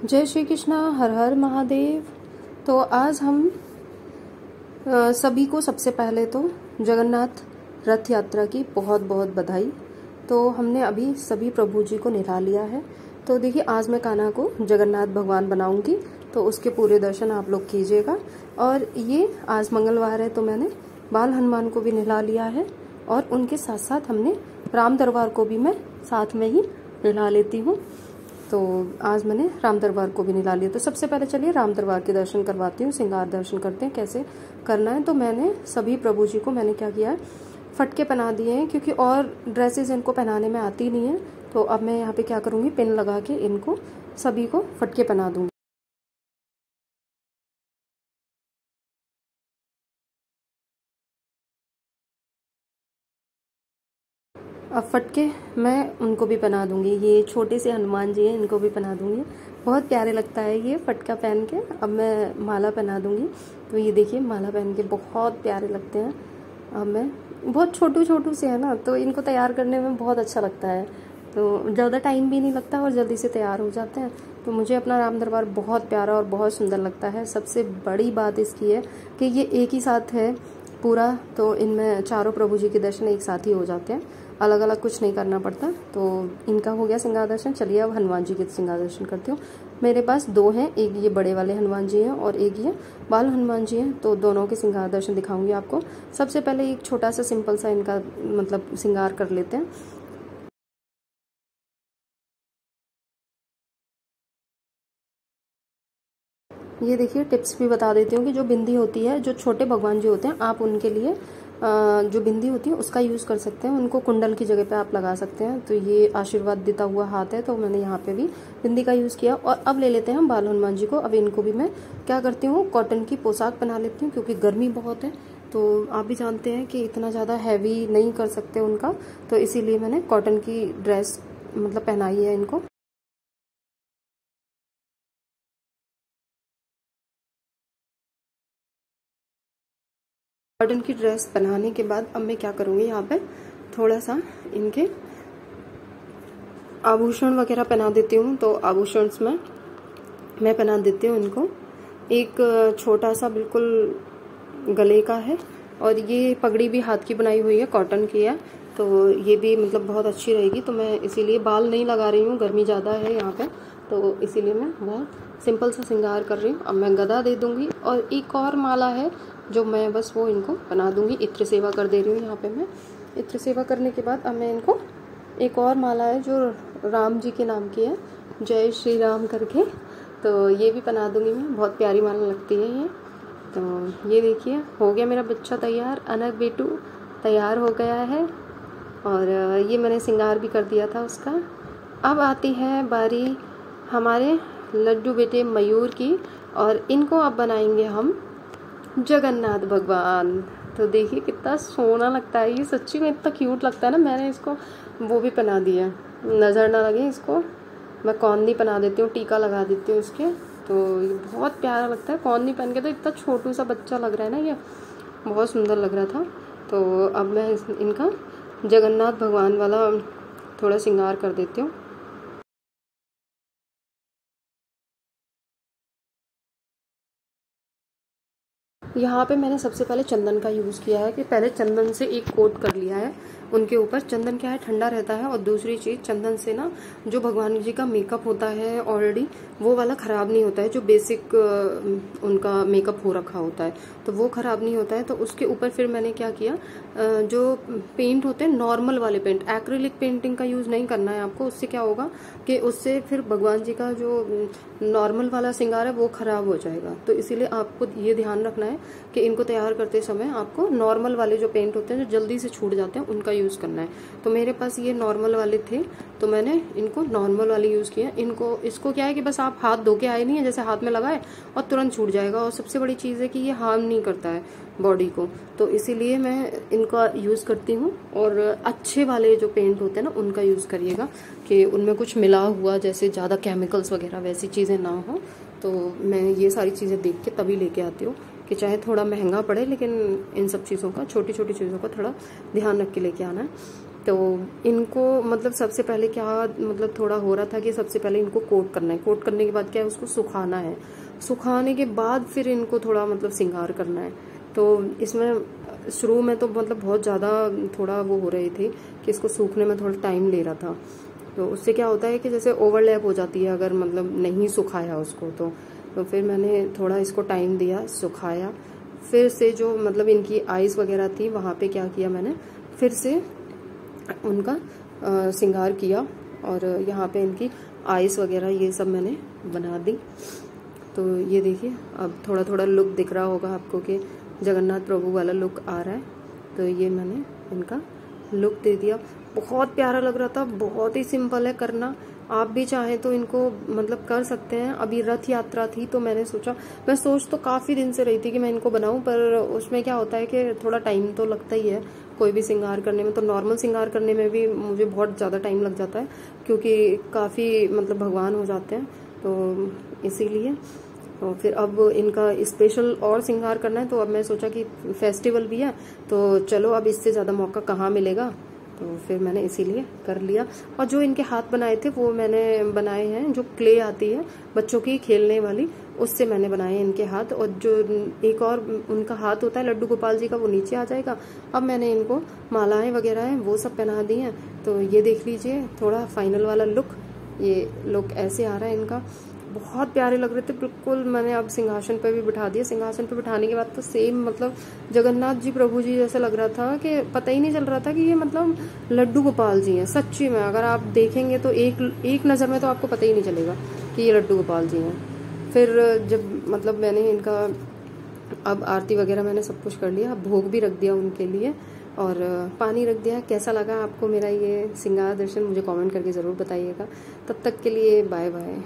जय श्री कृष्णा, हर हर महादेव। तो आज हम सभी को सबसे पहले तो जगन्नाथ रथ यात्रा की बहुत बहुत बधाई। तो हमने अभी सभी प्रभु जी को निभा लिया है। तो देखिए, आज मैं कान्हा को जगन्नाथ भगवान बनाऊंगी, तो उसके पूरे दर्शन आप लोग कीजिएगा। और ये आज मंगलवार है, तो मैंने बाल हनुमान को भी निभा लिया है और उनके साथ साथ हमने राम दरबार को भी मैं साथ में ही निभा लेती हूँ। तो आज मैंने राम दरबार को भी निभा लिया। तो सबसे पहले चलिए राम दरबार के दर्शन करवाती हूँ, श्रृंगार दर्शन करते हैं कैसे करना है। तो मैंने सभी प्रभु जी को मैंने क्या किया है, फटके पहना दिए हैं, क्योंकि और ड्रेसेस इनको पहनाने में आती नहीं है। तो अब मैं यहाँ पे क्या करूँगी, पिन लगा के इनको सभी को फटके पहना दूँगी। अब फटके मैं उनको भी पहना दूंगी। ये छोटे से हनुमान जी हैं, इनको भी पहना दूंगी। बहुत प्यारे लगता है ये फटका पहन के। अब मैं माला पहना दूंगी। तो ये देखिए, माला पहन के बहुत प्यारे लगते हैं। अब मैं बहुत छोटू से है ना, तो इनको तैयार करने में बहुत अच्छा लगता है। तो ज़्यादा टाइम भी नहीं लगता और जल्दी से तैयार हो जाते हैं। तो मुझे अपना राम दरबार बहुत प्यारा और बहुत सुंदर लगता है। सबसे बड़ी बात इसकी है कि ये एक ही साथ है पूरा, तो इनमें चारों प्रभु जी के दर्शन एक साथ ही हो जाते हैं, अलग अलग कुछ नहीं करना पड़ता। तो इनका हो गया श्रृंगार दर्शन। चलिए अब हनुमान जी के श्रृंगार दर्शन करती हूँ। मेरे पास दो हैं, एक ये बड़े वाले हनुमान जी हैं और एक ये बाल हनुमान जी हैं। तो दोनों के श्रृंगार दर्शन दिखाऊंगी आपको। सबसे पहले एक छोटा सा सिंपल सा इनका मतलब श्रृंगार कर लेते हैं। ये देखिए, टिप्स भी बता देती हूँ कि जो बिंदी होती है, जो छोटे भगवान जी होते हैं, आप उनके लिए जो बिंदी होती है उसका यूज़ कर सकते हैं। उनको कुंडल की जगह पे आप लगा सकते हैं। तो ये आशीर्वाद देता हुआ हाथ है, तो मैंने यहाँ पे भी बिंदी का यूज़ किया। और अब ले लेते हैं हम बाल हनुमान जी को। अब इनको भी मैं क्या करती हूँ, कॉटन की पोशाक पहना लेती हूँ, क्योंकि गर्मी बहुत है। तो आप भी जानते हैं कि इतना ज़्यादा हैवी नहीं कर सकते उनका, तो इसीलिए मैंने कॉटन की ड्रेस मतलब पहनाई है इनको। कॉटन की ड्रेस पहनाने के बाद अब मैं क्या करूँगी, यहाँ पे थोड़ा सा इनके आभूषण वगैरह पहना देती हूँ। तो आभूषण में मैं पहना देती हूँ इनको। एक छोटा सा बिल्कुल गले का है, और ये पगड़ी भी हाथ की बनाई हुई है, कॉटन की है। तो ये भी मतलब बहुत अच्छी रहेगी। तो मैं इसीलिए बाल नहीं लगा रही हूँ, गर्मी ज़्यादा है यहाँ पे, तो इसीलिए मैं बहुत सिंपल सा श्रृंगार कर रही हूँ। अब मैं गदा दे दूँगी, और एक और माला है जो मैं बस वो इनको बना दूँगी। इत्र सेवा कर दे रही हूँ यहाँ पे मैं। इत्र सेवा करने के बाद अब मैं इनको एक और माला है जो राम जी के नाम की है, जय श्री राम करके, तो ये भी बना दूँगी मैं। बहुत प्यारी माला लगती है ये। तो ये देखिए, हो गया मेरा बच्चा तैयार, अनक बेटू तैयार हो गया है। और ये मैंने श्रृंगार भी कर दिया था उसका। अब आती है बारी हमारे लड्डू बेटे मयूर की, और इनको अब बनाएंगे हम जगन्नाथ भगवान। तो देखिए कितना सोना लगता है ये, सच्ची में इतना क्यूट लगता है ना। मैंने इसको वो भी पहना दिया, नज़र ना लगे इसको मैं कौंदी पहना देती हूँ, टीका लगा देती हूँ इसके। तो ये बहुत प्यारा लगता है कौंदी पहन के। तो इतना छोटू सा बच्चा लग रहा है ना, ये बहुत सुंदर लग रहा था। तो अब मैं इनका जगन्नाथ भगवान वाला थोड़ा श्रृंगार कर देती हूँ। यहाँ पे मैंने सबसे पहले चंदन का यूज़ किया है, कि पहले चंदन से एक कोट कर लिया है उनके ऊपर। चंदन क्या है, ठंडा रहता है। और दूसरी चीज़, चंदन से ना जो भगवान जी का मेकअप होता है ऑलरेडी, वो वाला ख़राब नहीं होता है। जो बेसिक उनका मेकअप हो रखा होता है, तो वो ख़राब नहीं होता है। तो उसके ऊपर फिर मैंने क्या किया, जो पेंट होते हैं नॉर्मल वाले पेंट, एक्रिलिक पेंटिंग का यूज़ नहीं करना है आपको। उससे क्या होगा कि उससे फिर भगवान जी का जो नॉर्मल वाला श्रृंगार है वो ख़राब हो जाएगा। तो इसीलिए आपको ये ध्यान रखना है कि इनको तैयार करते समय आपको नॉर्मल वाले जो पेंट होते हैं, जो जल्दी से छूट जाते हैं, उनका यूज़ करना है। तो मेरे पास ये नॉर्मल वाले थे, तो मैंने इनको नॉर्मल वाले यूज़ किया। इसको क्या है कि बस आप हाथ धो के आए नहीं है, जैसे हाथ में लगाए और तुरंत छूट जाएगा। और सबसे बड़ी चीज़ है कि ये हार्म नहीं करता है बॉडी को, तो इसीलिए मैं इनका यूज़ करती हूँ। और अच्छे वाले जो पेंट होते हैं ना, उनका यूज़ करिएगा, कि उनमें कुछ मिला हुआ जैसे ज़्यादा केमिकल्स वगैरह वैसी चीज़ें ना हो। तो मैं ये सारी चीज़ें देख के तभी लेके आती हूँ, कि चाहे थोड़ा महंगा पड़े, लेकिन इन सब चीज़ों का, छोटी छोटी चीज़ों का थोड़ा ध्यान रख के लेके आना है। तो इनको मतलब सबसे पहले क्या मतलब थोड़ा हो रहा था कि सबसे पहले इनको कोट करना है, कोट करने के बाद क्या है उसको सुखाना है, सुखाने के बाद फिर इनको थोड़ा मतलब श्रृंगार करना है। तो इसमें शुरू में तो मतलब बहुत ज़्यादा थोड़ा वो हो रही थी कि इसको सूखने में थोड़ा टाइम ले रहा था। तो उससे क्या होता है कि जैसे ओवरलैप हो जाती है अगर मतलब नहीं सुखाया उसको तो फिर मैंने थोड़ा इसको टाइम दिया, सुखाया, फिर से जो मतलब इनकी आइज़ वगैरह थी वहाँ पे क्या किया मैंने, फिर से उनका श्रृंगार किया और यहाँ पे इनकी आइज़ वगैरह ये सब मैंने बना दी। तो ये देखिए अब थोड़ा थोड़ा लुक दिख रहा होगा आपको कि जगन्नाथ प्रभु वाला लुक आ रहा है। तो ये मैंने इनका लुक दे दिया, बहुत प्यारा लग रहा था, बहुत ही सिंपल है करना। आप भी चाहें तो इनको मतलब कर सकते हैं। अभी रथ यात्रा थी तो मैंने सोचा, मैं सोच तो काफ़ी दिन से रही थी कि मैं इनको बनाऊं, पर उसमें क्या होता है कि थोड़ा टाइम तो लगता ही है कोई भी श्रृंगार करने में। तो नॉर्मल श्रृंगार करने में भी मुझे बहुत ज़्यादा टाइम लग जाता है क्योंकि काफ़ी मतलब भगवान हो जाते हैं, तो इसीलिए। तो फिर अब इनका स्पेशल और श्रृंगार करना है, तो अब मैं सोचा कि फेस्टिवल भी है तो चलो अब इससे ज़्यादा मौका कहाँ मिलेगा, तो फिर मैंने इसीलिए कर लिया। और जो इनके हाथ बनाए थे वो मैंने बनाए हैं, जो क्ले आती है बच्चों की खेलने वाली, उससे मैंने बनाए हैं इनके हाथ। और जो एक और उनका हाथ होता है लड्डू गोपाल जी का, वो नीचे आ जाएगा। अब मैंने इनको मालाएं वगैरह हैं वो सब पहना दी हैं। तो ये देख लीजिए थोड़ा फाइनल वाला लुक, ये लुक ऐसे आ रहा है इनका। बहुत प्यारे लग रहे थे बिल्कुल। मैंने अब सिंहासन पे भी बिठा दिया। सिंहासन पे बिठाने के बाद तो सेम मतलब जगन्नाथ जी प्रभु जी जैसा लग रहा था कि पता ही नहीं चल रहा था कि ये मतलब लड्डू गोपाल जी हैं सच्ची में। अगर आप देखेंगे तो एक नज़र में तो आपको पता ही नहीं चलेगा कि ये लड्डू गोपाल जी हैं। फिर जब मतलब मैंने इनका अब आरती वगैरह मैंने सब कुछ कर लिया, भोग भी रख दिया उनके लिए और पानी रख दिया। कैसा लगा आपको मेरा ये श्रृंगार दर्शन मुझे कमेंट करके ज़रूर बताइएगा। तब तक के लिए बाय बाय।